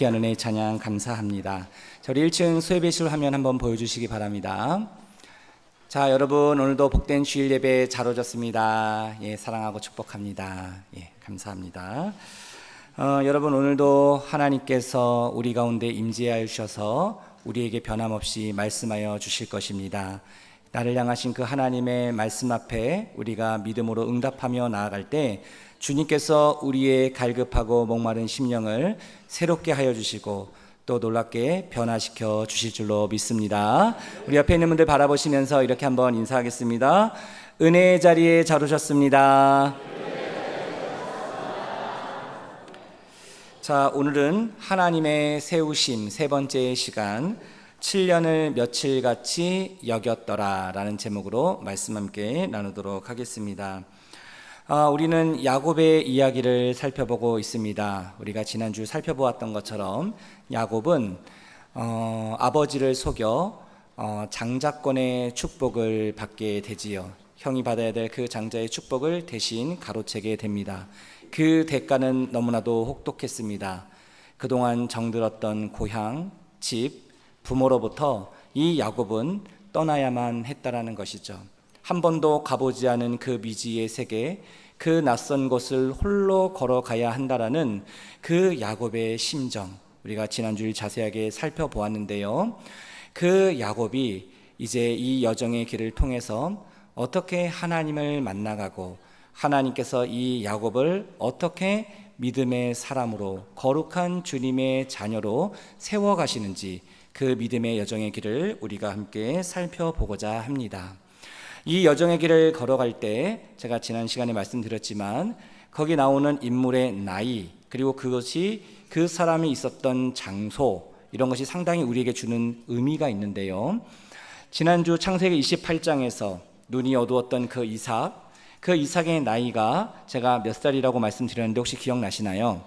귀한 은혜 찬양 감사합니다. 저희 1층 수혜배실 화면 한번 보여주시기 바랍니다. 자, 여러분 오늘도 복된 주일 예배 잘 오셨습니다. 예, 사랑하고 축복합니다. 예, 감사합니다. 여러분 오늘도 하나님께서 우리 가운데 임재하여 주셔서 우리에게 변함없이 말씀하여 주실 것입니다. 나를 향하신 그 하나님의 말씀 앞에 우리가 믿음으로 응답하며 나아갈 때 주님께서 우리의 갈급하고 목마른 심령을 새롭게 하여 주시고 또 놀랍게 변화시켜 주실 줄로 믿습니다. 우리 옆에 있는 분들 바라보시면서 이렇게 한번 인사하겠습니다. 은혜의 자리에 잘 오셨습니다. 자, 오늘은 하나님의 세우심 세 번째 시간 7년을 며칠같이 여겼더라 라는 제목으로 말씀 함께 나누도록 하겠습니다. 우리는 야곱의 이야기를 살펴보고 있습니다. 우리가 지난주 살펴보았던 것처럼 야곱은 아버지를 속여 장자권의 축복을 받게 되지요. 형이 받아야 될 그 장자의 축복을 대신 가로채게 됩니다. 그 대가는 너무나도 혹독했습니다. 그동안 정들었던 고향, 집, 부모로부터 이 야곱은 떠나야만 했다라는 것이죠. 한 번도 가보지 않은 그 미지의 세계, 그 낯선 곳을 홀로 걸어가야 한다라는 그 야곱의 심정, 우리가 지난주에 자세하게 살펴보았는데요. 그 야곱이 이제 이 여정의 길을 통해서 어떻게 하나님을 만나가고 하나님께서 이 야곱을 어떻게 믿음의 사람으로 거룩한 주님의 자녀로 세워가시는지 그 믿음의 여정의 길을 우리가 함께 살펴보고자 합니다. 이 여정의 길을 걸어갈 때 제가 지난 시간에 말씀드렸지만 거기 나오는 인물의 나이 그리고 그것이 그 사람이 있었던 장소 이런 것이 상당히 우리에게 주는 의미가 있는데요. 지난주 창세기 28장에서 눈이 어두웠던 그 이삭의 나이가 제가 몇 살이라고 말씀드렸는데 혹시 기억나시나요?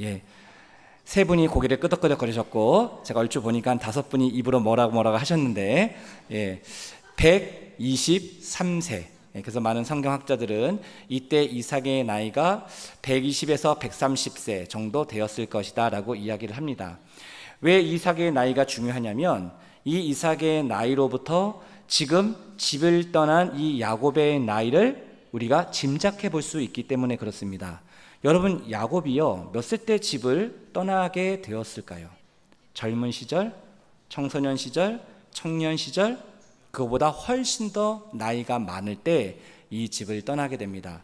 예. 세 분이 고개를 끄덕끄덕 거리셨고 제가 얼추 보니까 5분이 입으로 뭐라고 하셨는데 예. 123세. 그래서 많은 성경학자들은 이때 이삭의 나이가 120에서 130세 정도 되었을 것이다 라고 이야기를 합니다. 왜 이삭의 나이가 중요하냐면 이 이삭의 나이로부터 지금 집을 떠난 이 야곱의 나이를 우리가 짐작해 볼 수 있기 때문에 그렇습니다. 여러분 야곱이요 몇 세 때 집을 떠나게 되었을까요? 젊은 시절, 청소년 시절, 청년 시절, 그거보다 훨씬 더 나이가 많을 때 이 집을 떠나게 됩니다.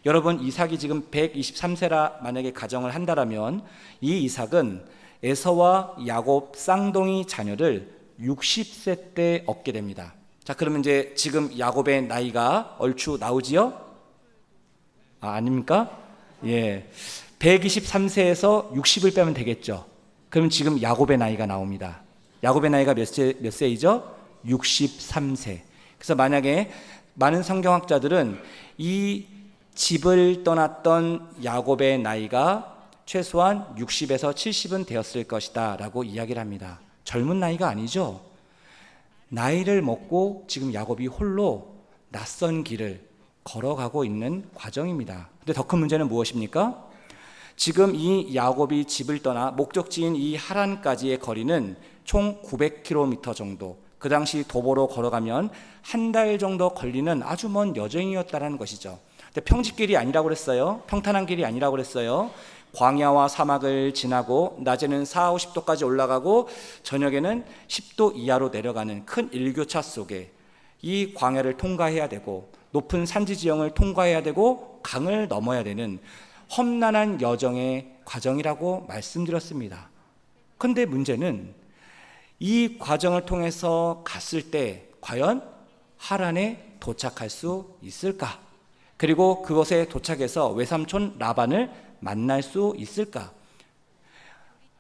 여러분 이삭이 지금 123세라 만약에 가정을 한다라면 이 이삭은 에서와 야곱 쌍둥이 자녀를 60세 때 얻게 됩니다. 자, 그러면 이제 지금 야곱의 나이가 얼추 나오지요? 아닙니까? 예. 123세에서 60을 빼면 되겠죠. 그럼 지금 야곱의 나이가 나옵니다. 야곱의 나이가 몇 세이죠? 63세. 그래서 만약에 많은 성경학자들은 이 집을 떠났던 야곱의 나이가 최소한 60에서 70은 되었을 것이다 라고 이야기를 합니다. 젊은 나이가 아니죠. 나이를 먹고 지금 야곱이 홀로 낯선 길을 걸어가고 있는 과정입니다. 근데 더 큰 문제는 무엇입니까? 지금 이 야곱이 집을 떠나 목적지인 이 하란까지의 거리는 총 900km 정도, 그 당시 도보로 걸어가면 한 달 정도 걸리는 아주 먼 여정이었다는 것이죠. 근데 평지길이 아니라고 그랬어요. 평탄한 길이 아니라고 그랬어요. 광야와 사막을 지나고 낮에는 4, 50도까지 올라가고 저녁에는 10도 이하로 내려가는 큰 일교차 속에 이 광야를 통과해야 되고 높은 산지 지형을 통과해야 되고 강을 넘어야 되는 험난한 여정의 과정이라고 말씀드렸습니다. 그런데 문제는 이 과정을 통해서 갔을 때 과연 하란에 도착할 수 있을까? 그리고 그곳에 도착해서 외삼촌 라반을 만날 수 있을까?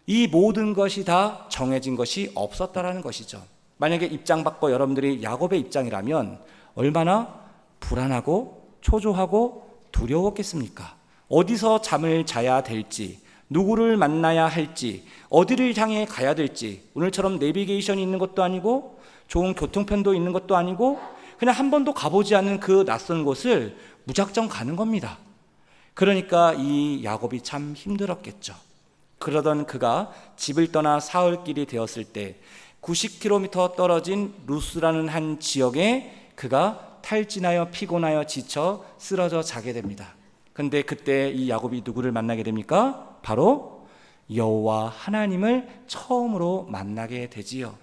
이 모든 것이 다 정해진 것이 없었다라는 것이죠. 만약에 입장 바꿔 여러분들이 야곱의 입장이라면 얼마나 불안하고 초조하고 두려웠겠습니까? 어디서 잠을 자야 될지, 누구를 만나야 할지, 어디를 향해 가야 될지, 오늘처럼 내비게이션이 있는 것도 아니고 좋은 교통편도 있는 것도 아니고 그냥 한 번도 가보지 않은 그 낯선 곳을 무작정 가는 겁니다. 그러니까 이 야곱이 참 힘들었겠죠. 그러던 그가 집을 떠나 사흘길이 되었을 때 90km 떨어진 루스라는 한 지역에 그가 탈진하여 피곤하여 지쳐 쓰러져 자게 됩니다. 근데 그때 이 야곱이 누구를 만나게 됩니까? 바로 여호와 하나님을 처음으로 만나게 되지요.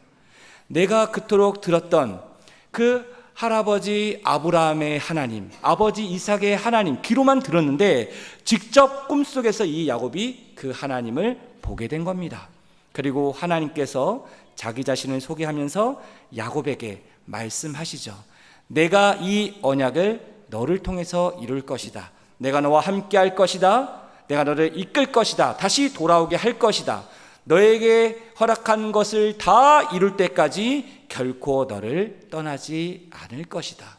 내가 그토록 들었던 그 할아버지 아브라함의 하나님, 아버지 이삭의 하나님 귀로만 들었는데 직접 꿈속에서 이 야곱이 그 하나님을 보게 된 겁니다. 그리고 하나님께서 자기 자신을 소개하면서 야곱에게 말씀하시죠. 내가 이 언약을 너를 통해서 이룰 것이다. 내가 너와 함께 할 것이다. 내가 너를 이끌 것이다. 다시 돌아오게 할 것이다. 너에게 허락한 것을 다 이룰 때까지 결코 너를 떠나지 않을 것이다.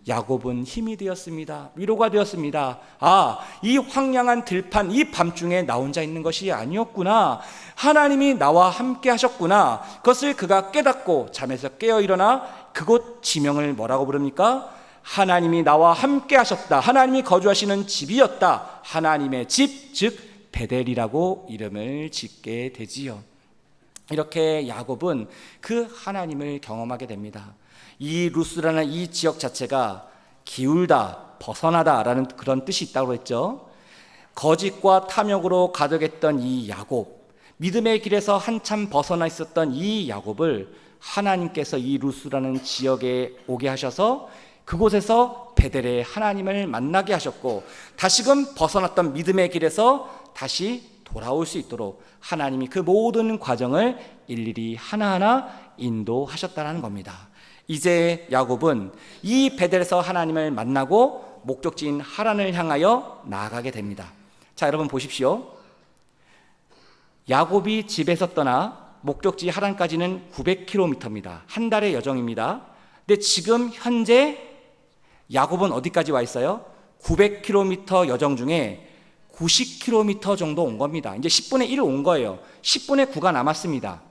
야곱은 힘이 되었습니다. 위로가 되었습니다. 이 황량한 들판, 이 밤중에 나 혼자 있는 것이 아니었구나. 하나님이 나와 함께 하셨구나. 그것을 그가 깨닫고 잠에서 깨어 일어나 그곳 지명을 뭐라고 부릅니까? 하나님이 나와 함께 하셨다. 하나님이 거주하시는 집이었다. 하나님의 집, 즉 베델이라고 이름을 짓게 되지요. 이렇게 야곱은 그 하나님을 경험하게 됩니다. 이 루스라는 이 지역 자체가 기울다, 벗어나다라는 그런 뜻이 있다고 했죠. 거짓과 탐욕으로 가득했던 이 야곱, 믿음의 길에서 한참 벗어나 있었던 이 야곱을 하나님께서 이 루스라는 지역에 오게 하셔서 그곳에서 베델의 하나님을 만나게 하셨고, 다시금 벗어났던 믿음의 길에서 다시 돌아올 수 있도록 하나님이 그 모든 과정을 일일이 하나하나 인도하셨다는 겁니다. 이제 야곱은 이 베델에서 하나님을 만나고 목적지인 하란을 향하여 나아가게 됩니다. 자, 여러분 보십시오. 야곱이 집에서 떠나 목적지 하란까지는 900km입니다. 한 달의 여정입니다. 근데 지금 현재 야곱은 어디까지 와 있어요? 900km 여정 중에 90km 정도 온 겁니다. 이제 10분의 1 온 거예요. 10분의 9가 남았습니다.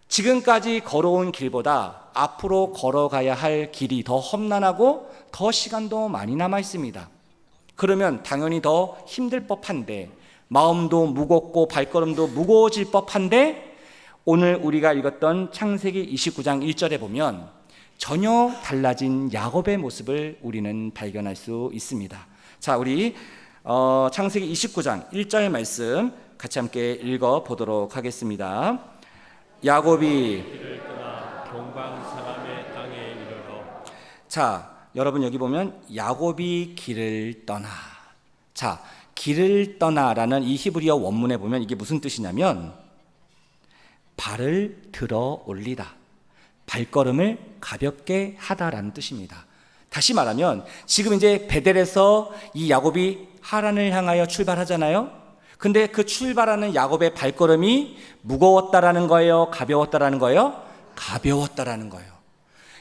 지금까지 걸어온 길보다 앞으로 걸어가야 할 길이 더 험난하고 더 시간도 많이 남아 있습니다. 그러면 당연히 더 힘들 법한데, 마음도 무겁고 발걸음도 무거워질 법한데, 오늘 우리가 읽었던 창세기 29장 1절에 보면 전혀 달라진 야곱의 모습을 우리는 발견할 수 있습니다. 자, 우리 창세기 29장 1절 말씀 같이 함께 읽어보도록 하겠습니다. 야곱이 길을 떠나 동방 사람의 땅에 이르러. 자, 여러분 여기 보면 야곱이 길을 떠나. 자, 길을 떠나라는 이 히브리어 원문에 보면 이게 무슨 뜻이냐면 발을 들어 올리다, 발걸음을 가볍게 하다라는 뜻입니다. 다시 말하면 지금 이제 베델에서 이 야곱이 하란을 향하여 출발하잖아요. 근데 그 출발하는 야곱의 발걸음이 무거웠다라는 거예요? 가벼웠다라는 거예요? 가벼웠다라는 거예요.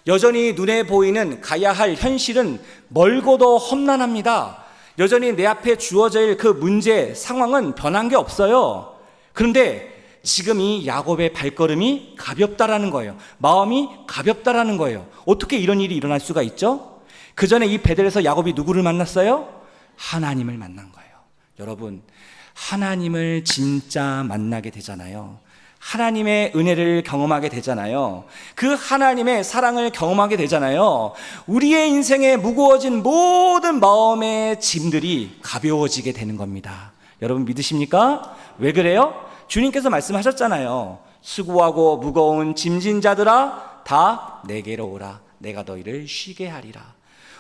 여전히 눈에 보이는 가야 할 현실은 멀고도 험난합니다. 여전히 내 앞에 주어져 있는 그 문제, 상황은 변한 게 없어요. 그런데 지금 이 야곱의 발걸음이 가볍다라는 거예요. 마음이 가볍다라는 거예요. 어떻게 이런 일이 일어날 수가 있죠? 그 전에 이 베델에서 야곱이 누구를 만났어요? 하나님을 만난 거예요. 여러분, 하나님을 진짜 만나게 되잖아요. 하나님의 은혜를 경험하게 되잖아요. 그 하나님의 사랑을 경험하게 되잖아요. 우리의 인생에 무거워진 모든 마음의 짐들이 가벼워지게 되는 겁니다. 여러분 믿으십니까? 왜 그래요? 주님께서 말씀하셨잖아요. 수고하고 무거운 짐진 자들아 다 내게로 오라. 내가 너희를 쉬게 하리라.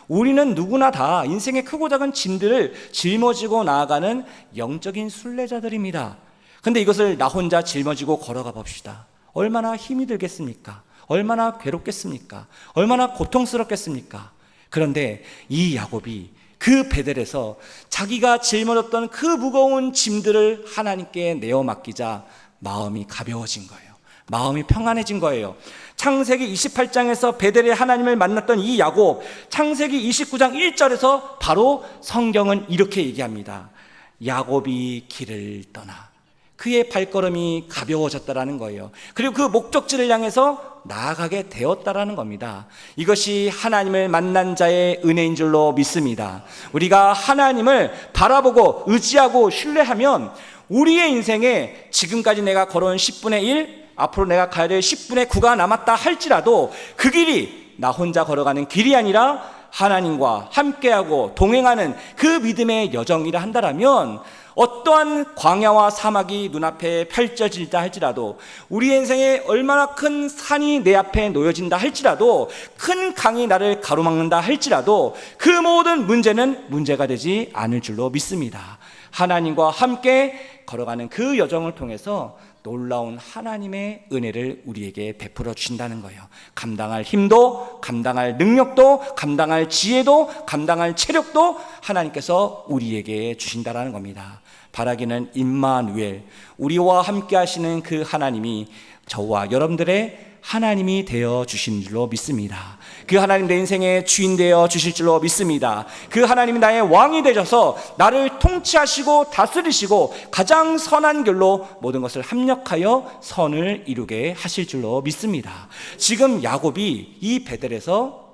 우리는 누구나 다 인생의 크고 작은 짐들을 짊어지고 나아가는 영적인 순례자들입니다. 근데 이것을 나 혼자 짊어지고 걸어가 봅시다. 얼마나 힘이 들겠습니까? 얼마나 괴롭겠습니까? 얼마나 고통스럽겠습니까? 그런데 이 야곱이 그 베델에서 자기가 짊어졌던 그 무거운 짐들을 하나님께 내어 맡기자 마음이 가벼워진 거예요. 마음이 평안해진 거예요. 창세기 28장에서 베델의 하나님을 만났던 이 야곱, 창세기 29장 1절에서 바로 성경은 이렇게 얘기합니다. 야곱이 길을 떠나 그의 발걸음이 가벼워졌다라는 거예요. 그리고 그 목적지를 향해서 나아가게 되었다라는 겁니다. 이것이 하나님을 만난 자의 은혜인 줄로 믿습니다. 우리가 하나님을 바라보고 의지하고 신뢰하면 우리의 인생에 지금까지 내가 걸어온 10분의 1, 앞으로 내가 가야 될 10분의 9가 남았다 할지라도 그 길이 나 혼자 걸어가는 길이 아니라 하나님과 함께하고 동행하는 그 믿음의 여정이라 한다면 어떠한 광야와 사막이 눈앞에 펼쳐질다 할지라도, 우리의 인생에 얼마나 큰 산이 내 앞에 놓여진다 할지라도, 큰 강이 나를 가로막는다 할지라도 그 모든 문제는 문제가 되지 않을 줄로 믿습니다. 하나님과 함께 걸어가는 그 여정을 통해서 놀라운 하나님의 은혜를 우리에게 베풀어 주신다는 거예요. 감당할 힘도, 감당할 능력도, 감당할 지혜도, 감당할 체력도 하나님께서 우리에게 주신다라는 겁니다. 바라기는 임마누엘, 우리와 함께 하시는 그 하나님이 저와 여러분들의 하나님이 되어 주신 줄로 믿습니다. 그 하나님 내 인생의 주인 되어 주실 줄로 믿습니다. 그 하나님이 나의 왕이 되셔서 나를 통치하시고 다스리시고 가장 선한 길로 모든 것을 합력하여 선을 이루게 하실 줄로 믿습니다. 지금 야곱이 이 베델에서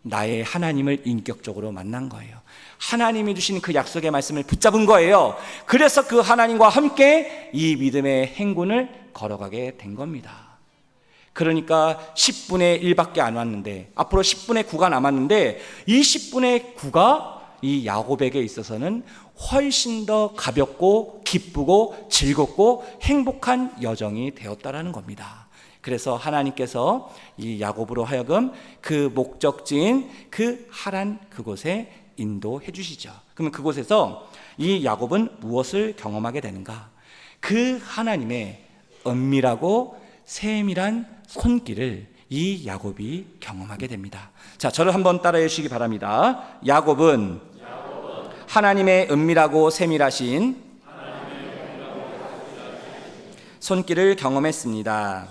나의 하나님을 인격적으로 만난 거예요. 하나님이 주신 그 약속의 말씀을 붙잡은 거예요. 그래서 그 하나님과 함께 이 믿음의 행군을 걸어가게 된 겁니다. 그러니까 10분의 1밖에 안 왔는데, 앞으로 10분의 9가 남았는데, 이 10분의 9가 이 야곱에게 있어서는 훨씬 더 가볍고 기쁘고 즐겁고 행복한 여정이 되었다라는 겁니다. 그래서 하나님께서 이 야곱으로 하여금 그 목적지인 그 하란 그곳에 인도해 주시죠. 그러면 그곳에서 이 야곱은 무엇을 경험하게 되는가? 그 하나님의 은밀하고 세밀한 손길을 이 야곱이 경험하게 됩니다. 자, 저를 한번 따라해 주시기 바랍니다. 야곱은 하나님의 은밀하고 세밀하신 손길을 경험했습니다.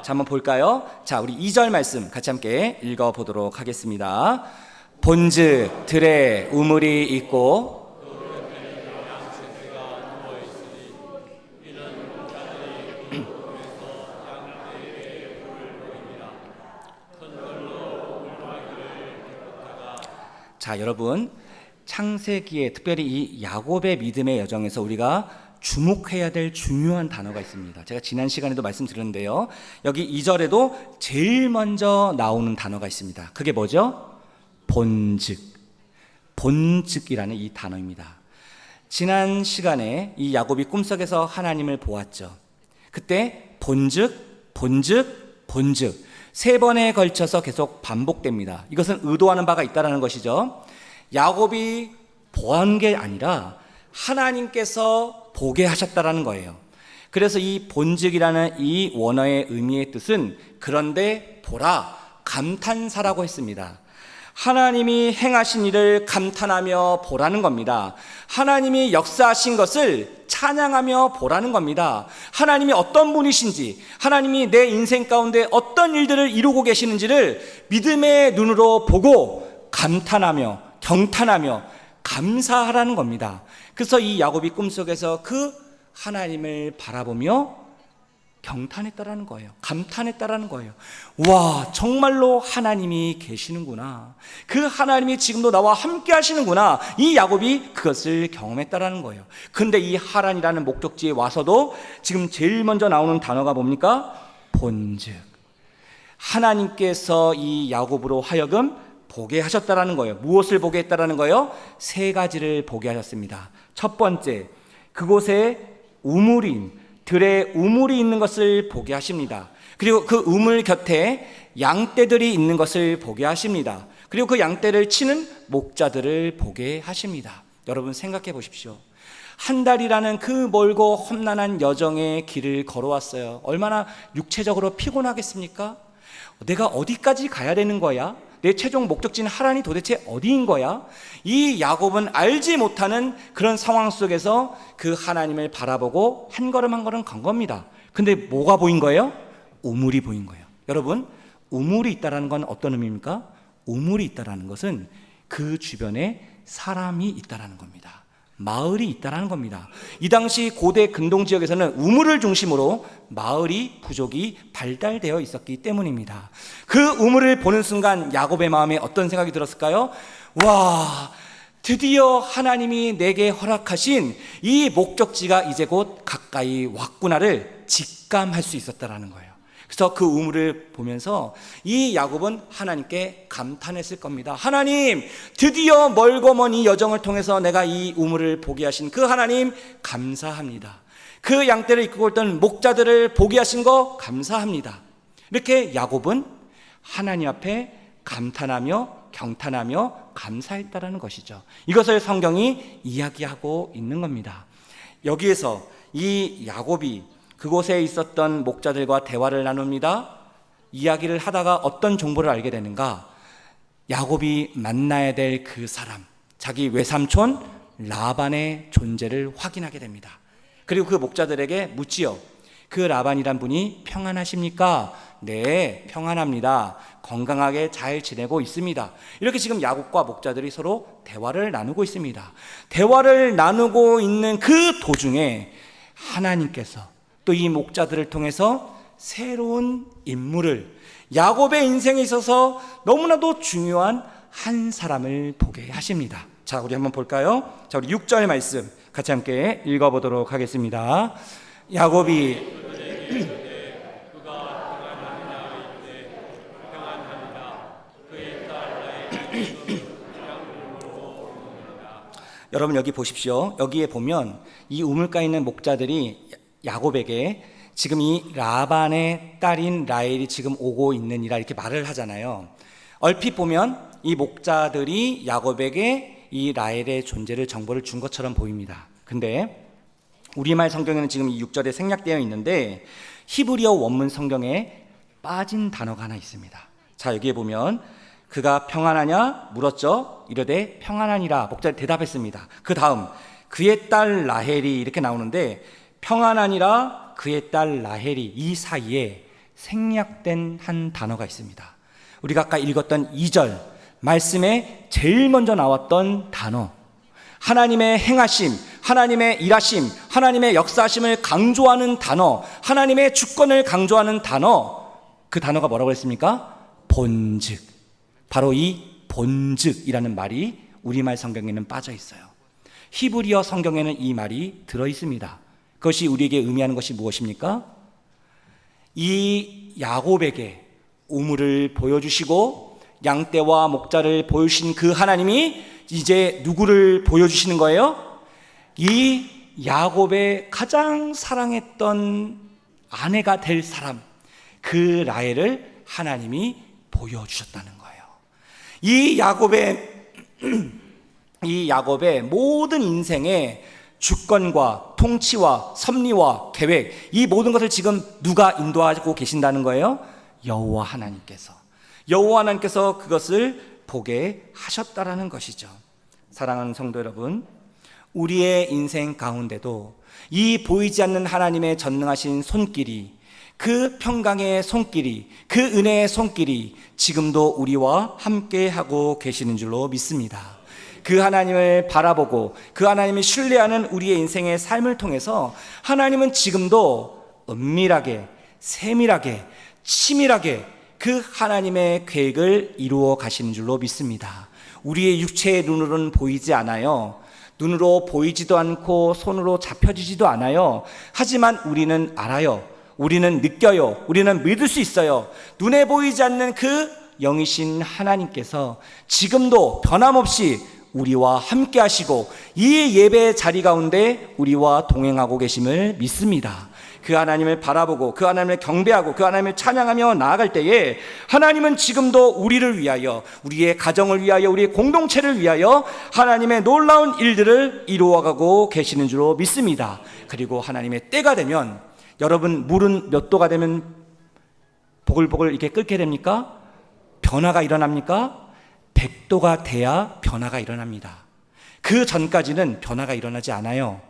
자, 한번 볼까요? 자, 우리 2절 말씀 같이 함께 읽어보도록 하겠습니다. 본즉 들에 우물이 있고 자, 여러분, 창세기에 특별히 이 야곱의 믿음의 여정에서 우리가 주목해야 될 중요한 단어가 있습니다. 제가 지난 시간에도 말씀드렸는데요, 여기 2절에도 제일 먼저 나오는 단어가 있습니다. 그게 뭐죠? 본즉. 본즉이라는 이 단어입니다. 지난 시간에 이 야곱이 꿈속에서 하나님을 보았죠. 그때 본즉, 본즉, 본즉 세 번에 걸쳐서 계속 반복됩니다. 이것은 의도하는 바가 있다는 것이죠. 야곱이 보한 게 아니라 하나님께서 보게 하셨다는 거예요. 그래서 이 본즉이라는 이 원어의 의미의 뜻은 그런데 보라, 감탄사라고 했습니다. 하나님이 행하신 일을 감탄하며 보라는 겁니다. 하나님이 역사하신 것을 찬양하며 보라는 겁니다. 하나님이 어떤 분이신지, 하나님이 내 인생 가운데 어떤 일들을 이루고 계시는지를 믿음의 눈으로 보고 감탄하며 경탄하며 감사하라는 겁니다. 그래서 이 야곱이 꿈속에서 그 하나님을 바라보며 경탄했다라는 거예요. 감탄했다라는 거예요. 와, 정말로 하나님이 계시는구나. 그 하나님이 지금도 나와 함께 하시는구나. 이 야곱이 그것을 경험했다라는 거예요. 근데 이 하란이라는 목적지에 와서도 지금 제일 먼저 나오는 단어가 뭡니까? 본즉. 하나님께서 이 야곱으로 하여금 보게 하셨다라는 거예요. 무엇을 보게 했다라는 거예요? 세 가지를 보게 하셨습니다. 첫 번째, 그곳에 우물인 들에 우물이 있는 것을 보게 하십니다. 그리고 그 우물 곁에 양떼들이 있는 것을 보게 하십니다. 그리고 그 양떼를 치는 목자들을 보게 하십니다. 여러분 생각해 보십시오. 한 달이라는 그 멀고 험난한 여정의 길을 걸어왔어요. 얼마나 육체적으로 피곤하겠습니까? 내가 어디까지 가야 되는 거야? 내 최종 목적지는 하란이 도대체 어디인 거야? 이 야곱은 알지 못하는 그런 상황 속에서 그 하나님을 바라보고 한 걸음 한 걸음 간 겁니다. 근데 뭐가 보인 거예요? 우물이 보인 거예요. 여러분, 우물이 있다는 건 어떤 의미입니까? 우물이 있다는 것은 그 주변에 사람이 있다는 겁니다. 마을이 있다는 겁니다. 이 당시 고대 근동 지역에서는 우물을 중심으로 마을이, 부족이 발달되어 있었기 때문입니다. 그 우물을 보는 순간 야곱의 마음에 어떤 생각이 들었을까요? 와, 드디어 하나님이 내게 허락하신 이 목적지가 이제 곧 가까이 왔구나를 직감할 수 있었다라는 거예요. 그래서 그 우물을 보면서 이 야곱은 하나님께 감탄했을 겁니다. 하나님, 드디어 멀고 먼 이 여정을 통해서 내가 이 우물을 보게 하신 그 하나님 감사합니다. 그 양떼를 이끌고 있던 목자들을 보게 하신 거 감사합니다. 이렇게 야곱은 하나님 앞에 감탄하며 경탄하며 감사했다라는 것이죠. 이것을 성경이 이야기하고 있는 겁니다. 여기에서 이 야곱이 그곳에 있었던 목자들과 대화를 나눕니다. 이야기를 하다가 어떤 정보를 알게 되는가? 야곱이 만나야 될 그 사람, 자기 외삼촌 라반의 존재를 확인하게 됩니다. 그리고 그 목자들에게 묻지요. 그 라반이란 분이 평안하십니까? 네, 평안합니다. 건강하게 잘 지내고 있습니다. 이렇게 지금 야곱과 목자들이 서로 대화를 나누고 있습니다. 대화를 나누고 있는 그 도중에 하나님께서 또 이 목자들을 통해서 새로운 인물을, 야곱의 인생에 있어서 너무나도 중요한 한 사람을 보게 하십니다. 자, 우리 한번 볼까요? 자, 우리 6절 말씀 같이 함께 읽어보도록 하겠습니다. 야곱이 여러분 여기 보십시오. 여기에 보면 이 우물가에 있는 목자들이 야곱에게 지금 이 라반의 딸인 라헬이 지금 오고 있느니라 이렇게 말을 하잖아요. 얼핏 보면 이 목자들이 야곱에게 이 라헬의 존재를 정보를 준 것처럼 보입니다. 근데 우리말 성경에는 지금 이 6절에 생략되어 있는데 히브리어 원문 성경에 빠진 단어가 하나 있습니다. 자, 여기에 보면 그가 평안하냐 물었죠. 이르되 평안하니라 목자들이 대답했습니다. 그 다음 그의 딸 라헬이 이렇게 나오는데 평안하니라 그의 딸 라헬이 이 사이에 생략된 한 단어가 있습니다. 우리가 아까 읽었던 2절 말씀에 제일 먼저 나왔던 단어, 하나님의 행하심, 하나님의 일하심, 하나님의 역사하심을 강조하는 단어, 하나님의 주권을 강조하는 단어, 그 단어가 뭐라고 했습니까? 본즉. 바로 이 본즉이라는 말이 우리말 성경에는 빠져 있어요. 히브리어 성경에는 이 말이 들어 있습니다. 그것이 우리에게 의미하는 것이 무엇입니까? 이 야곱에게 우물을 보여주시고 양떼와 목자를 보여주신 그 하나님이 이제 누구를 보여주시는 거예요? 이 야곱의 가장 사랑했던 아내가 될 사람, 그 라헬을 하나님이 보여주셨다는 거예요. 이 야곱의 모든 인생의 주권과 통치와 섭리와 계획, 이 모든 것을 지금 누가 인도하고 계신다는 거예요? 여호와 하나님께서. 여호와 하나님께서 그것을 보게 하셨다라는 것이죠. 사랑하는 성도 여러분, 우리의 인생 가운데도 이 보이지 않는 하나님의 전능하신 손길이, 그 평강의 손길이, 그 은혜의 손길이 지금도 우리와 함께하고 계시는 줄로 믿습니다. 그 하나님을 바라보고 그 하나님을 신뢰하는 우리의 인생의 삶을 통해서 하나님은 지금도 은밀하게, 세밀하게, 치밀하게 그 하나님의 계획을 이루어 가시는 줄로 믿습니다. 우리의 육체의 눈으로는 보이지 않아요. 눈으로 보이지도 않고 손으로 잡혀지지도 않아요. 하지만 우리는 알아요. 우리는 느껴요. 우리는 믿을 수 있어요. 눈에 보이지 않는 그 영이신 하나님께서 지금도 변함없이 우리와 함께 하시고 이 예배의 자리 가운데 우리와 동행하고 계심을 믿습니다. 그 하나님을 바라보고 그 하나님을 경배하고 그 하나님을 찬양하며 나아갈 때에 하나님은 지금도 우리를 위하여, 우리의 가정을 위하여, 우리의 공동체를 위하여 하나님의 놀라운 일들을 이루어가고 계시는 줄로 믿습니다. 그리고 하나님의 때가 되면, 여러분 물은 몇 도가 되면 보글보글 이렇게 끓게 됩니까? 변화가 일어납니까? 100도가 돼야 변화가 일어납니다. 그 전까지는 변화가 일어나지 않아요.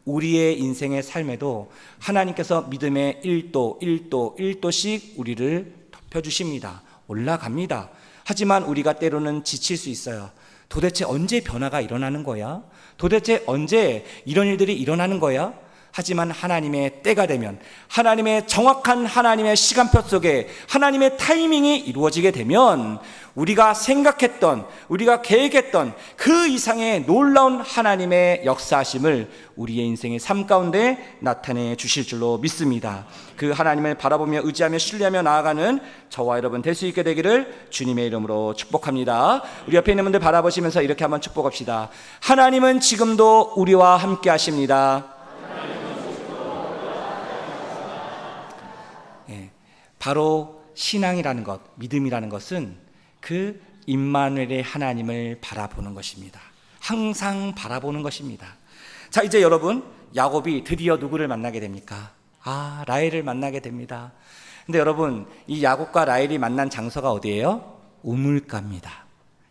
우리의 인생의 삶에도 하나님께서 믿음의 1도씩 우리를 덮여주십니다. 올라갑니다. 하지만 우리가 때로는 지칠 수 있어요. 도대체 언제 변화가 일어나는 거야? 도대체 언제 이런 일들이 일어나는 거야? 하지만 하나님의 때가 되면, 하나님의 정확한 하나님의 시간표 속에 하나님의 타이밍이 이루어지게 되면 우리가 생각했던, 우리가 계획했던 그 이상의 놀라운 하나님의 역사하심을 우리의 인생의 삶 가운데 나타내 주실 줄로 믿습니다. 그 하나님을 바라보며 의지하며 신뢰하며 나아가는 저와 여러분 될 수 있게 되기를 주님의 이름으로 축복합니다. 우리 옆에 있는 분들 바라보시면서 이렇게 한번 축복합시다. 하나님은 지금도 우리와 함께 하십니다. 바로 신앙이라는 것, 믿음이라는 것은 그 임마누엘의 하나님을 바라보는 것입니다. 항상 바라보는 것입니다. 자, 이제 여러분, 야곱이 드디어 누구를 만나게 됩니까? 라헬을 만나게 됩니다. 근데 여러분, 이 야곱과 라헬이 만난 장소가 어디예요? 우물가입니다.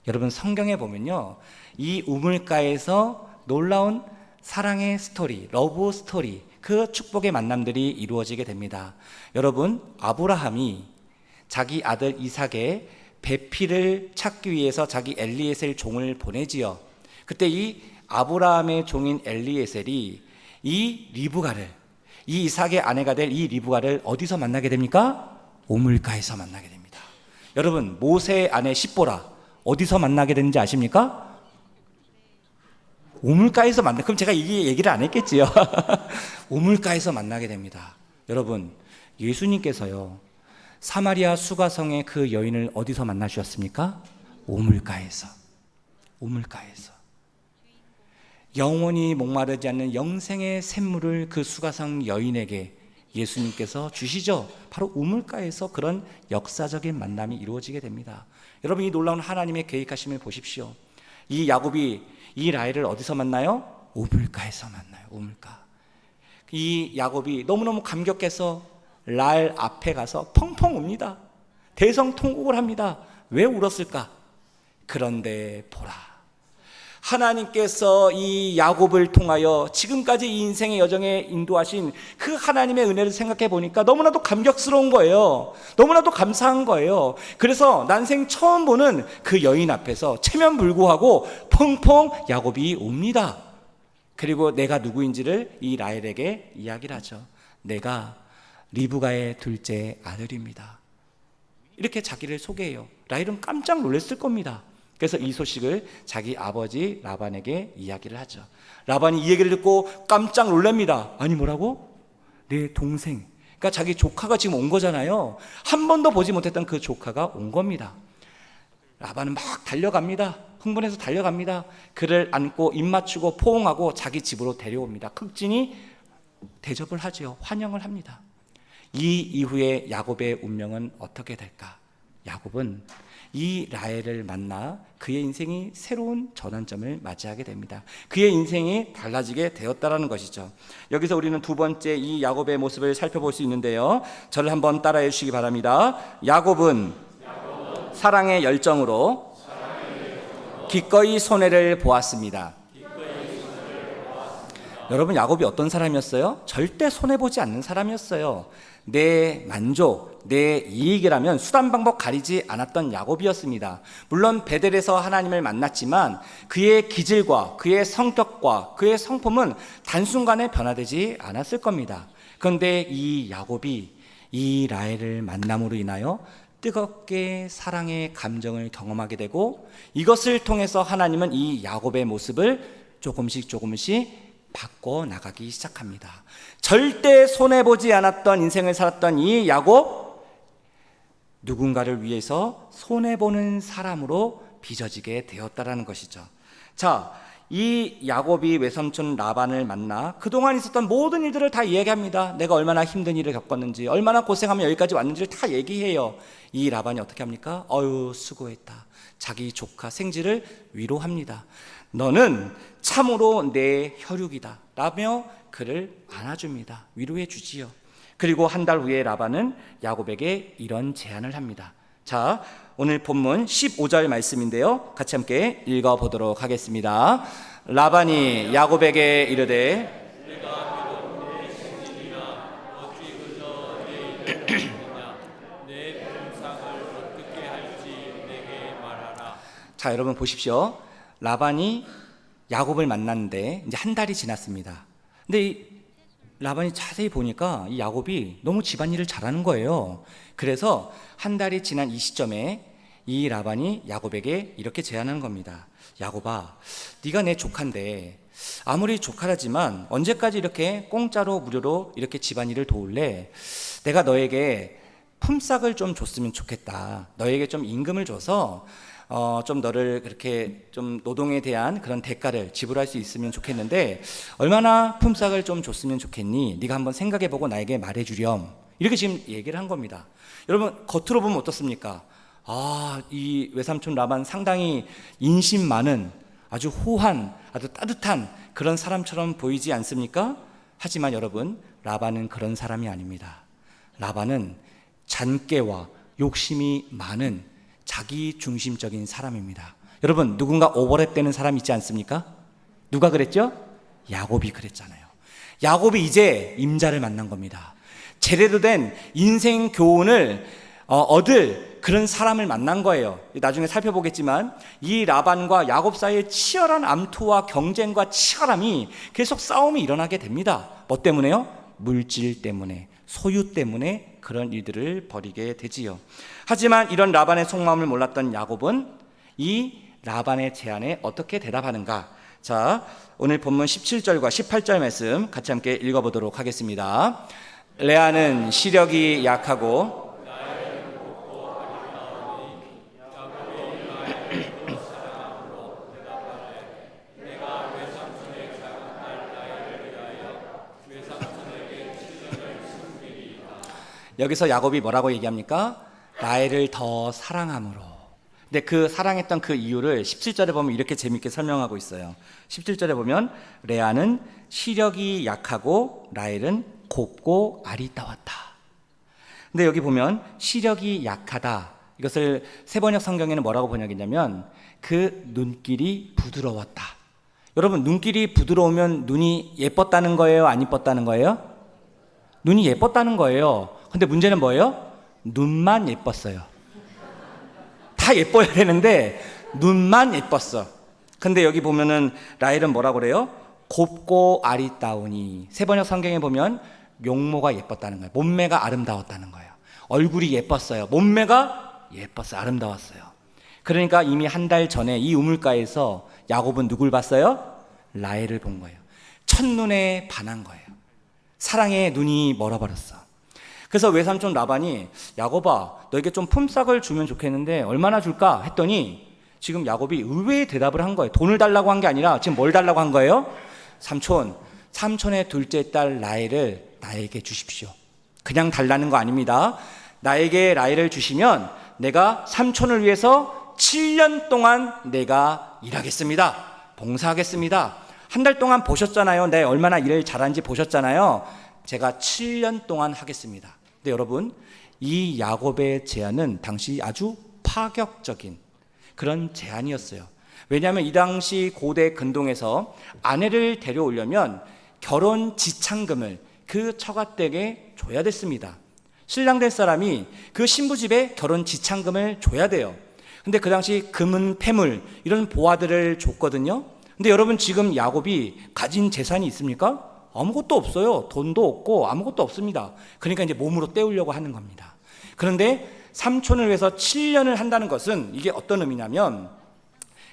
여러분, 성경에 보면요, 이 우물가에서 놀라운 사랑의 스토리, 러브 스토리, 그 축복의 만남들이 이루어지게 됩니다. 여러분, 아브라함이 자기 아들 이삭의 배필을 찾기 위해서 자기 엘리에셀 종을 보내지요. 그때 이 아브라함의 종인 엘리에셀이 이 리브가를, 이 이삭의 아내가 될 이 리브가를 어디서 만나게 됩니까? 우물가에서 만나게 됩니다. 여러분, 모세의 아내 십보라 어디서 만나게 되는지 아십니까? 우물가에서 만나. 그럼 제가 이 얘기를 안 했겠지요. 우물가에서 만나게 됩니다. 여러분, 예수님께서요, 사마리아 수가성의 그 여인을 어디서 만나셨습니까? 우물가에서. 우물가에서. 영원히 목마르지 않는 영생의 샘물을 그 수가성 여인에게 예수님께서 주시죠. 바로 우물가에서 그런 역사적인 만남이 이루어지게 됩니다. 여러분, 이 놀라운 하나님의 계획하심을 보십시오. 이 야곱이 이 라헬을 어디서 만나요? 우물가에서 만나요. 우물가. 이 야곱이 너무너무 감격해서 라헬 앞에 가서 펑펑 웁니다. 대성통곡을 합니다. 왜 울었을까? 그런데 보라, 하나님께서 이 야곱을 통하여 지금까지 이 인생의 여정에 인도하신 그 하나님의 은혜를 생각해 보니까 너무나도 감격스러운 거예요. 너무나도 감사한 거예요. 그래서 난생 처음 보는 그 여인 앞에서 체면불구하고 펑펑 야곱이 웁니다. 그리고 내가 누구인지를 이 라헬에게 이야기를 하죠. 내가 리브가의 둘째 아들입니다. 이렇게 자기를 소개해요. 라헬은 깜짝 놀랐을 겁니다. 그래서 이 소식을 자기 아버지 라반에게 이야기를 하죠. 라반이 이 얘기를 듣고 깜짝 놀랍니다. 아니, 뭐라고? 내 동생, 그러니까 자기 조카가 지금 온 거잖아요. 한 번도 보지 못했던 그 조카가 온 겁니다. 라반은 막 달려갑니다. 흥분해서 달려갑니다. 그를 안고 입 맞추고 포옹하고 자기 집으로 데려옵니다. 극진히 대접을 하죠. 환영을 합니다. 이 이후에 야곱의 운명은 어떻게 될까? 야곱은 이 라헬을 만나 그의 인생이 새로운 전환점을 맞이하게 됩니다. 그의 인생이 달라지게 되었다는 것이죠. 여기서 우리는 두 번째 이 야곱의 모습을 살펴볼 수 있는데요, 저를 한번 따라해 주시기 바랍니다. 야곱은 사랑의 열정으로 기꺼이 손해를 보았습니다. 여러분, 야곱이 어떤 사람이었어요? 절대 손해보지 않는 사람이었어요. 내 만족, 내 이익이라면 수단 방법 가리지 않았던 야곱이었습니다. 물론 베델에서 하나님을 만났지만 그의 기질과 그의 성격과 그의 성품은 단순간에 변화되지 않았을 겁니다. 그런데 이 야곱이 이 라헬을 만남으로 인하여 뜨겁게 사랑의 감정을 경험하게 되고, 이것을 통해서 하나님은 이 야곱의 모습을 조금씩 바꿔 나가기 시작합니다. 절대 손해보지 않았던 인생을 살았던 이 야곱, 누군가를 위해서 손해보는 사람으로 빚어지게 되었다라는 것이죠. 자, 이 야곱이 외삼촌 라반을 만나 그동안 있었던 모든 일들을 다 이야기합니다. 내가 얼마나 힘든 일을 겪었는지, 얼마나 고생하며 여기까지 왔는지를 다 얘기해요. 이 라반이 어떻게 합니까? 수고했다. 자기 조카 생지를 위로합니다. 너는 참으로 내 혈육이다 라며 그를 안아줍니다. 위로해 주지요. 그리고 한 달 후에 라반은 야곱에게 이런 제안을 합니다. 자, 오늘 본문 15절 말씀인데요, 같이 함께 읽어보도록 하겠습니다. 라반이 야곱에게 이르되 내가 비록 내 생질이나 어찌 그저 내 이름이냐 내 품상을 어떻게 할지 내게 말하라. 자, 여러분 보십시오. 라반이 야곱을 만났는데 이제 한 달이 지났습니다. 근데 라반이 자세히 보니까 이 야곱이 너무 집안일을 잘하는 거예요. 그래서 한 달이 지난 이 시점에 이 라반이 야곱에게 이렇게 제안하는 겁니다. 야곱아, 네가 내 조카인데 아무리 조카라지만 언제까지 이렇게 공짜로 무료로 이렇게 집안일을 도울래? 내가 너에게 품삯을 좀 줬으면 좋겠다. 너에게 좀 임금을 줘서 좀 너를 그렇게 좀 노동에 대한 그런 대가를 지불할 수 있으면 좋겠는데 얼마나 품삯을 좀 줬으면 좋겠니? 네가 한번 생각해보고 나에게 말해주렴. 이렇게 지금 얘기를 한 겁니다. 여러분 겉으로 보면 어떻습니까? 이 외삼촌 라반 상당히 인심 많은 아주 호한, 아주 따뜻한 그런 사람처럼 보이지 않습니까? 하지만 여러분, 라반은 그런 사람이 아닙니다. 라반은 잔꾀와 욕심이 많은 자기 중심적인 사람입니다. 여러분, 누군가 오버랩되는 사람 있지 않습니까? 누가 그랬죠? 야곱이 그랬잖아요. 야곱이 이제 임자를 만난 겁니다. 제대로 된 인생 교훈을 얻을 그런 사람을 만난 거예요. 나중에 살펴보겠지만 이 라반과 야곱 사이에 치열한 암투와 경쟁과 치열함이 계속 싸움이 일어나게 됩니다. 뭐 때문에요? 물질 때문에, 소유 때문에 그런 일들을 벌이게 되지요. 하지만 이런 라반의 속마음을 몰랐던 야곱은 이 라반의 제안에 어떻게 대답하는가? 자, 오늘 본문 17절과 18절 말씀 같이 함께 읽어보도록 하겠습니다. 레아는 시력이 약하고 여기서 야곱이 뭐라고 얘기합니까? 라헬을 더 사랑함으로. 근데 그 사랑했던 그 이유를 17절에 보면 이렇게 재밌게 설명하고 있어요. 17절에 보면 레아는 시력이 약하고 라헬은 곱고 아리따웠다. 근데 여기 보면 시력이 약하다. 이것을 세번역 성경에는 뭐라고 번역했냐면 그 눈길이 부드러웠다. 여러분, 눈길이 부드러우면 눈이 예뻤다는 거예요? 안 예뻤다는 거예요? 눈이 예뻤다는 거예요. 근데 문제는 뭐예요? 눈만 예뻤어요. 다 예뻐야 되는데 눈만 예뻤어. 근데 여기 보면은 라헬은 뭐라고 그래요? 곱고 아리따우니. 세번역 성경에 보면 용모가 예뻤다는 거예요. 몸매가 아름다웠다는 거예요. 얼굴이 예뻤어요. 몸매가 예뻤어요. 아름다웠어요. 그러니까 이미 한 달 전에 이 우물가에서 야곱은 누굴 봤어요? 라헬을 본 거예요. 첫눈에 반한 거예요. 사랑에 눈이 멀어버렸어. 그래서 외삼촌 라반이 야곱아, 너에게 좀 품삯을 주면 좋겠는데 얼마나 줄까? 했더니 지금 야곱이 의외의 대답을 한 거예요. 돈을 달라고 한 게 아니라 지금 뭘 달라고 한 거예요? 삼촌의 둘째 딸 라헬을 나에게 주십시오. 그냥 달라는 거 아닙니다. 나에게 라헬을 주시면 내가 삼촌을 위해서 7년 동안 내가 일하겠습니다. 봉사하겠습니다. 한 달 동안 보셨잖아요. 내 얼마나 일을 잘하는지 보셨잖아요. 제가 7년 동안 하겠습니다. 근데 여러분, 이 야곱의 제안은 당시 아주 파격적인 그런 제안이었어요. 왜냐하면 이 당시 고대 근동에서 아내를 데려오려면 결혼 지참금을 그 처가댁에 줘야 됐습니다. 신랑 될 사람이 그 신부 집에 결혼 지참금을 줘야 돼요. 근데 그 당시 금은 폐물 이런 보화들을 줬거든요. 근데 여러분, 지금 야곱이 가진 재산이 있습니까? 아무것도 없어요. 돈도 없고 아무것도 없습니다. 그러니까 이제 몸으로 때우려고 하는 겁니다. 그런데 삼촌을 위해서 7년을 한다는 것은 이게 어떤 의미냐면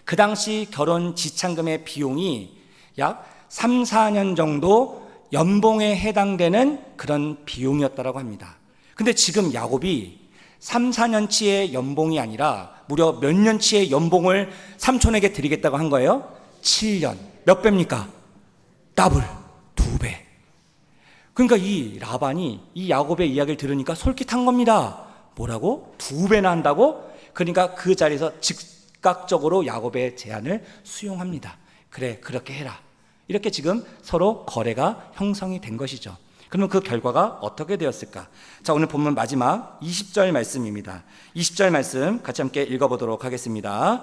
그 당시 결혼 지참금의 비용이 약 3, 4년 정도 연봉에 해당되는 그런 비용이었다고 합니다. 근데 지금 야곱이 3, 4년치의 연봉이 아니라 무려 몇 년치의 연봉을 삼촌에게 드리겠다고 한 거예요? 7년. 몇 배입니까? 더블. 2배. 그러니까 이 라반이 이 야곱의 이야기를 들으니까 솔깃한 겁니다. 뭐라고? 2배나 한다고? 그러니까 그 자리에서 즉각적으로 야곱의 제안을 수용합니다. 그래, 그렇게 해라. 이렇게 지금 서로 거래가 형성이 된 것이죠. 그러면 그 결과가 어떻게 되었을까? 자, 오늘 본문 마지막 20절 말씀입니다. 20절 말씀 같이 함께 읽어보도록 하겠습니다.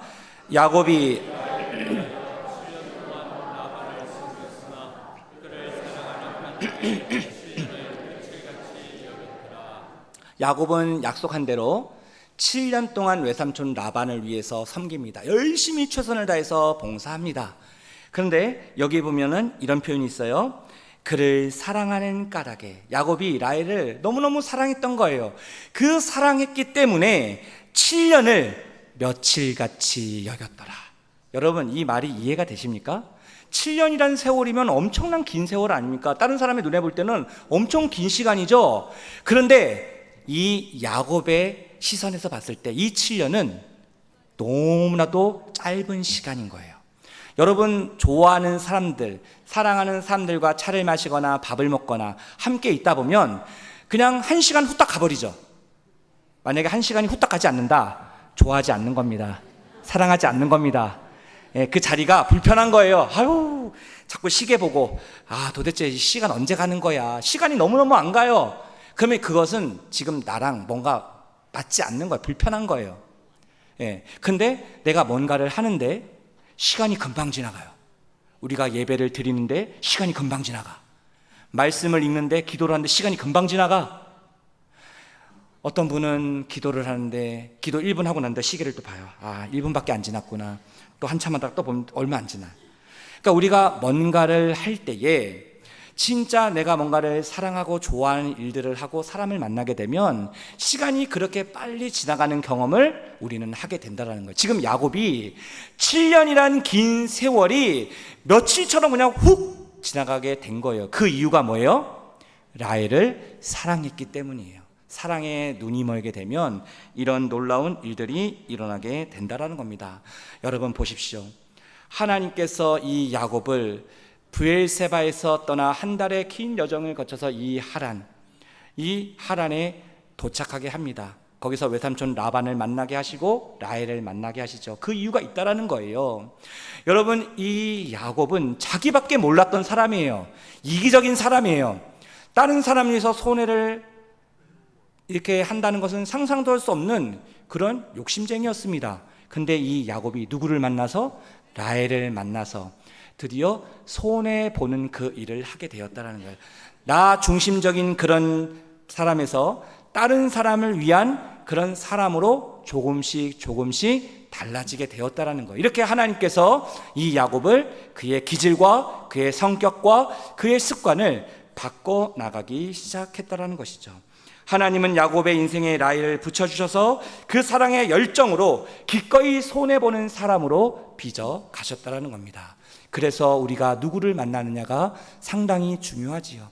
야곱이 야곱은 약속한 대로 7년 동안 외삼촌 라반을 위해서 섬깁니다. 열심히 최선을 다해서 봉사합니다. 그런데 여기 보면은 이런 표현이 있어요. 그를 사랑하는 까닭에 야곱이 라헬을 너무너무 사랑했던 거예요. 그 사랑했기 때문에 7년을 며칠같이 여겼더라. 여러분, 이 말이 이해가 되십니까? 7년이라는 세월이면 엄청난 긴 세월 아닙니까? 다른 사람의 눈에 볼 때는 엄청 긴 시간이죠. 그런데 이 야곱의 시선에서 봤을 때 이 7년은 너무나도 짧은 시간인 거예요. 여러분, 좋아하는 사람들, 사랑하는 사람들과 차를 마시거나 밥을 먹거나 함께 있다 보면 그냥 1시간 후딱 가버리죠. 만약에 1시간이 후딱 가지 않는다, 좋아하지 않는 겁니다. 사랑하지 않는 겁니다. 그 자리가 불편한 거예요. 아유, 자꾸 시계 보고 도대체 이 시간 언제 가는 거야. 시간이 너무너무 안 가요. 그러면 그것은 지금 나랑 뭔가 맞지 않는 거예요. 불편한 거예요. 근데 내가 뭔가를 하는데 시간이 금방 지나가요. 우리가 예배를 드리는데 시간이 금방 지나가. 말씀을 읽는데, 기도를 하는데 시간이 금방 지나가. 어떤 분은 기도를 하는데 기도 1분 하고 난다 시계를 또 봐요. 1분밖에 안 지났구나. 또 한참 하다가 또 보면 얼마 안 지나. 그러니까 우리가 뭔가를 할 때에 진짜 내가 뭔가를 사랑하고 좋아하는 일들을 하고 사람을 만나게 되면 시간이 그렇게 빨리 지나가는 경험을 우리는 하게 된다는 거예요. 지금 야곱이 7년이란 긴 세월이 며칠처럼 그냥 훅 지나가게 된 거예요. 그 이유가 뭐예요? 라헬을 사랑했기 때문이에요. 사랑에 눈이 멀게 되면 이런 놀라운 일들이 일어나게 된다는 겁니다. 여러분 보십시오. 하나님께서 이 야곱을 브엘세바에서 떠나 한 달의 긴 여정을 거쳐서 이 하란에 도착하게 합니다. 거기서 외삼촌 라반을 만나게 하시고 라헬을 만나게 하시죠. 그 이유가 있다라는 거예요. 여러분, 이 야곱은 자기밖에 몰랐던 사람이에요. 이기적인 사람이에요. 다른 사람에 의해서 손해를 이렇게 한다는 것은 상상도 할 수 없는 그런 욕심쟁이였습니다. 근데 이 야곱이 누구를 만나서? 라헬을 만나서 드디어 손해보는 그 일을 하게 되었다는 거예요. 나 중심적인 그런 사람에서 다른 사람을 위한 그런 사람으로 조금씩 달라지게 되었다는 거예요. 이렇게 하나님께서 이 야곱을 그의 기질과 그의 성격과 그의 습관을 바꿔나가기 시작했다는 것이죠. 하나님은 야곱의 인생에 라헬을 붙여주셔서 그 사랑의 열정으로 기꺼이 손해보는 사람으로 빚어 가셨다는 겁니다. 그래서 우리가 누구를 만나느냐가 상당히 중요하지요.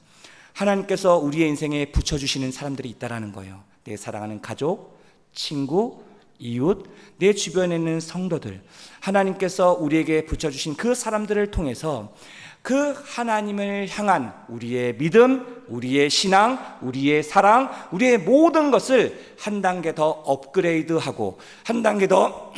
하나님께서 우리의 인생에 붙여주시는 사람들이 있다는 거예요. 내 사랑하는 가족, 친구, 이웃, 내 주변에 있는 성도들, 하나님께서 우리에게 붙여주신 그 사람들을 통해서 그 하나님을 향한 우리의 믿음, 우리의 신앙, 우리의 사랑, 우리의 모든 것을 한 단계 더 업그레이드하고 한 단계 더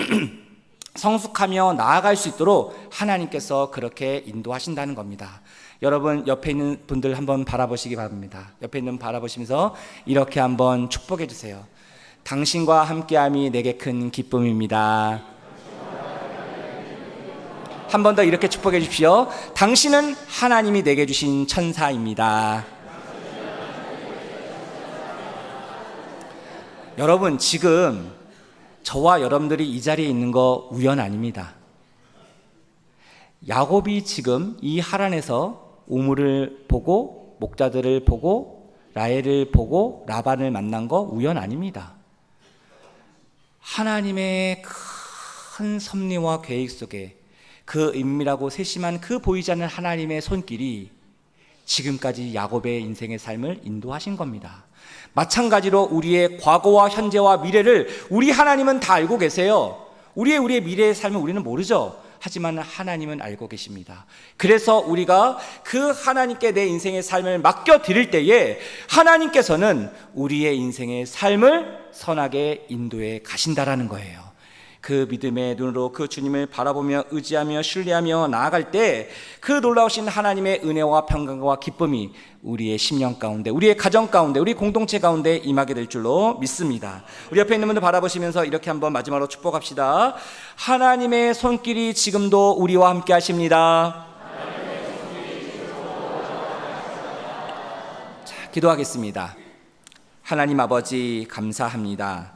성숙하며 나아갈 수 있도록 하나님께서 그렇게 인도하신다는 겁니다. 여러분, 옆에 있는 분들 한번 바라보시기 바랍니다. 옆에 있는 분 바라보시면서 이렇게 한번 축복해 주세요. 당신과 함께함이 내게 큰 기쁨입니다. 한 번 더 이렇게 축복해 주십시오. 당신은 하나님이 내게 주신 천사입니다. 여러분, 지금 저와 여러분들이 이 자리에 있는 거 우연 아닙니다. 야곱이 지금 이 하란에서 우물을 보고 목자들을 보고 라헬을 보고 라반을 만난 거 우연 아닙니다. 하나님의 큰 섭리와 계획 속에 그 은밀하고 세심한 그 보이지 않는 하나님의 손길이 지금까지 야곱의 인생의 삶을 인도하신 겁니다. 마찬가지로 우리의 과거와 현재와 미래를 우리 하나님은 다 알고 계세요. 우리의 미래의 삶을 우리는 모르죠. 하지만 하나님은 알고 계십니다. 그래서 우리가 그 하나님께 내 인생의 삶을 맡겨드릴 때에 하나님께서는 우리의 인생의 삶을 선하게 인도해 가신다라는 거예요. 그 믿음의 눈으로 그 주님을 바라보며 의지하며 신뢰하며 나아갈 때 그 놀라우신 하나님의 은혜와 평강과 기쁨이 우리의 심령 가운데, 우리의 가정 가운데, 우리 공동체 가운데 임하게 될 줄로 믿습니다. 우리 옆에 있는 분들 바라보시면서 이렇게 한번 마지막으로 축복합시다. 하나님의 손길이 지금도 우리와 함께 하십니다. 자, 기도하겠습니다. 하나님 아버지, 감사합니다.